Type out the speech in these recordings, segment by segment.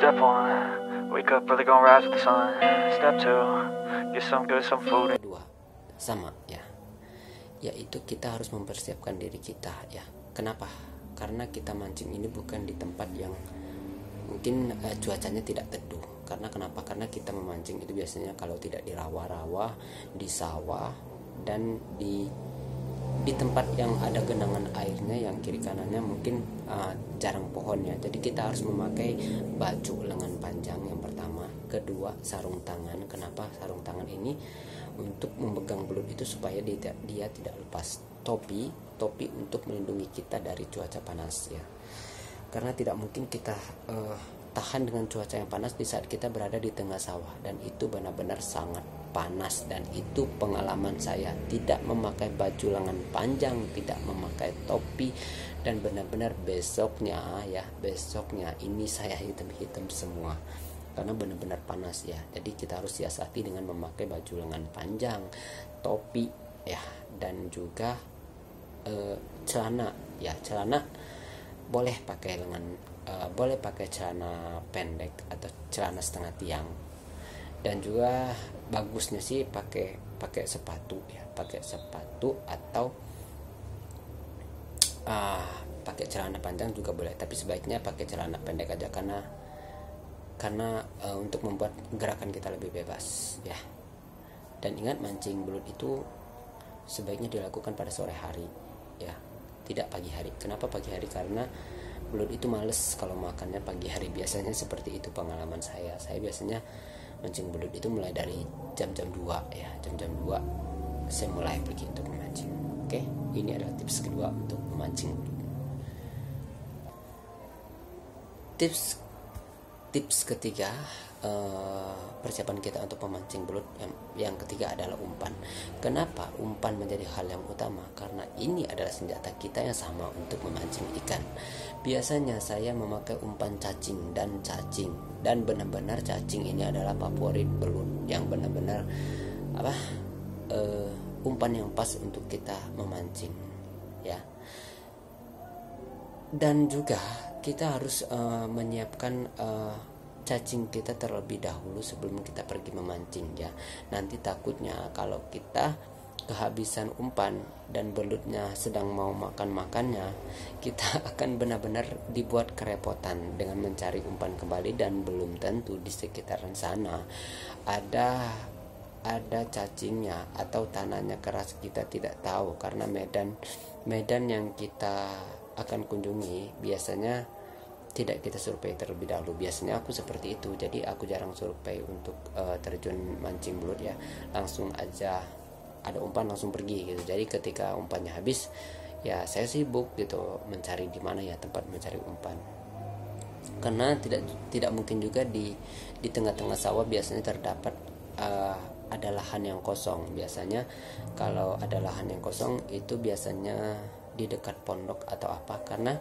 Step one, wake up early, gonna rise with the sun. Step two, get some good, some food. Kedua, sama ya, yaitu kita harus mempersiapkan diri kita ya. Kenapa? Karena kita mancing ini bukan di tempat yang mungkin cuacanya tidak teduh. Karena kenapa? Karena kita memancing itu biasanya kalau tidak di rawa-rawa, di sawah, dan di tempat yang ada genangan airnya yang kiri kanannya mungkin jarang pohonnya. Jadi kita harus memakai baju lengan panjang yang pertama. Kedua, sarung tangan. Kenapa sarung tangan ini? Untuk memegang belut itu supaya dia tidak lepas. Topi untuk melindungi kita dari cuaca panas ya. Karena tidak mungkin kita tahan dengan cuaca yang panas di saat kita berada di tengah sawah, dan itu benar-benar sangat panas. Dan itu pengalaman saya, tidak memakai baju lengan panjang, tidak memakai topi, dan benar-benar besoknya ini saya hitam semua karena benar-benar panas ya. Jadi kita harus siasati dengan memakai baju lengan panjang, topi ya, dan juga celana ya. Celana boleh pakai boleh pakai celana pendek atau celana setengah tiang, dan juga bagusnya sih pakai sepatu ya, pakai sepatu atau pakai celana panjang juga boleh, tapi sebaiknya pakai celana pendek aja karena untuk membuat gerakan kita lebih bebas ya. Dan ingat, mancing belut itu sebaiknya dilakukan pada sore hari ya, tidak pagi hari. Kenapa pagi hari? Karena belut itu males kalau makannya pagi hari. Biasanya seperti itu pengalaman saya. Saya biasanya mancing belut itu mulai dari jam-jam 2 ya. Jam-jam 2 saya mulai pergi untuk memancing. Oke, ini adalah tips kedua untuk memancing belut. Tips ketiga, persiapan kita untuk memancing belut yang ketiga adalah umpan. Kenapa umpan menjadi hal yang utama? Karena ini adalah senjata kita yang sama untuk memancing ikan. Biasanya saya memakai umpan cacing, dan benar-benar cacing ini adalah favorit belut, yang benar-benar umpan yang pas untuk kita memancing ya. Dan juga kita harus menyiapkan cacing kita terlebih dahulu sebelum kita pergi memancing ya. Nanti takutnya kalau kita kehabisan umpan dan belutnya sedang mau makannya, kita akan benar-benar dibuat kerepotan dengan mencari umpan kembali, dan belum tentu di sekitaran sana ada cacingnya atau tanahnya keras. Kita tidak tahu karena medan yang kita akan kunjungi biasanya tidak kita survei terlebih dahulu. Biasanya aku seperti itu, jadi aku jarang survei untuk terjun mancing belut ya. Langsung aja ada umpan langsung pergi gitu. Jadi ketika umpannya habis ya saya sibuk gitu mencari di mana ya tempat mencari umpan. Karena tidak mungkin juga di tengah-tengah sawah biasanya terdapat ada lahan yang kosong. Biasanya kalau ada lahan yang kosong itu biasanya di dekat pondok atau apa, karena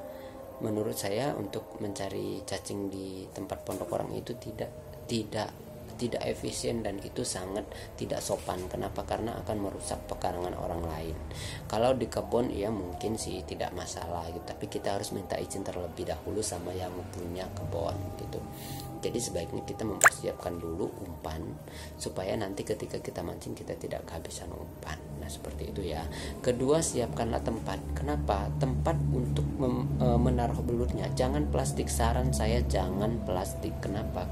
menurut saya untuk mencari cacing di tempat pondok orang itu tidak efisien, dan itu sangat tidak sopan. Kenapa? Karena akan merusak pekarangan orang lain. Kalau di kebun ya mungkin sih tidak masalah gitu, tapi kita harus minta izin terlebih dahulu sama yang punya kebun gitu. Jadi sebaiknya kita mempersiapkan dulu umpan supaya nanti ketika kita mancing kita tidak kehabisan umpan. Nah seperti itu ya. Kedua, siapkanlah tempat. Kenapa? Tempat untuk menaruh belutnya. Jangan plastik, saran saya jangan plastik. Kenapa?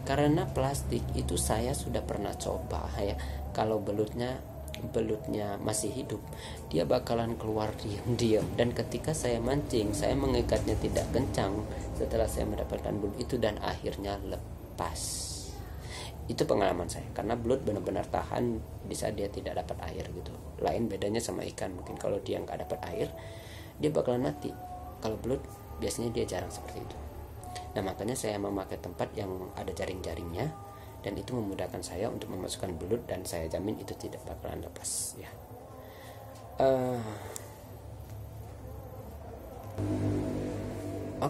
Karena plastik itu saya sudah pernah coba ya. Kalau belutnya masih hidup, dia bakalan keluar diam-diam, dan ketika saya mancing saya mengikatnya tidak kencang setelah saya mendapatkan belut itu, dan akhirnya lepas. Itu pengalaman saya, karena belut benar-benar tahan di saat dia tidak dapat air gitu. Lain bedanya sama ikan, mungkin kalau dia nggak dapat air dia bakalan mati. Kalau belut biasanya dia jarang seperti itu. Nah makanya saya memakai tempat yang ada jaring-jaringnya, dan itu memudahkan saya untuk memasukkan belut, dan saya jamin itu tidak bakalan lepas ya.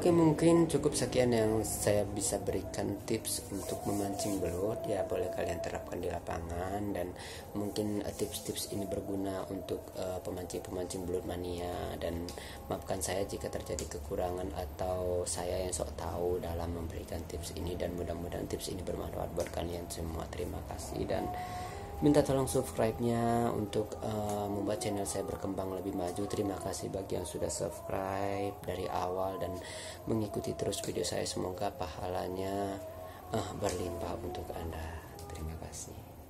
Oke, mungkin cukup sekian yang saya bisa berikan tips untuk memancing belut. Ya, boleh kalian terapkan di lapangan, dan mungkin tips-tips ini berguna untuk pemancing-pemancing belut mania. Dan maafkan saya jika terjadi kekurangan atau saya yang sok tahu dalam memberikan tips ini, dan mudah-mudahan tips ini bermanfaat buat kalian semua. Terima kasih, dan minta tolong subscribe-nya untuk membuat channel saya berkembang lebih maju. Terima kasih bagi yang sudah subscribe dari awal dan mengikuti terus video saya. Semoga pahalanya berlimpah untuk Anda. Terima kasih.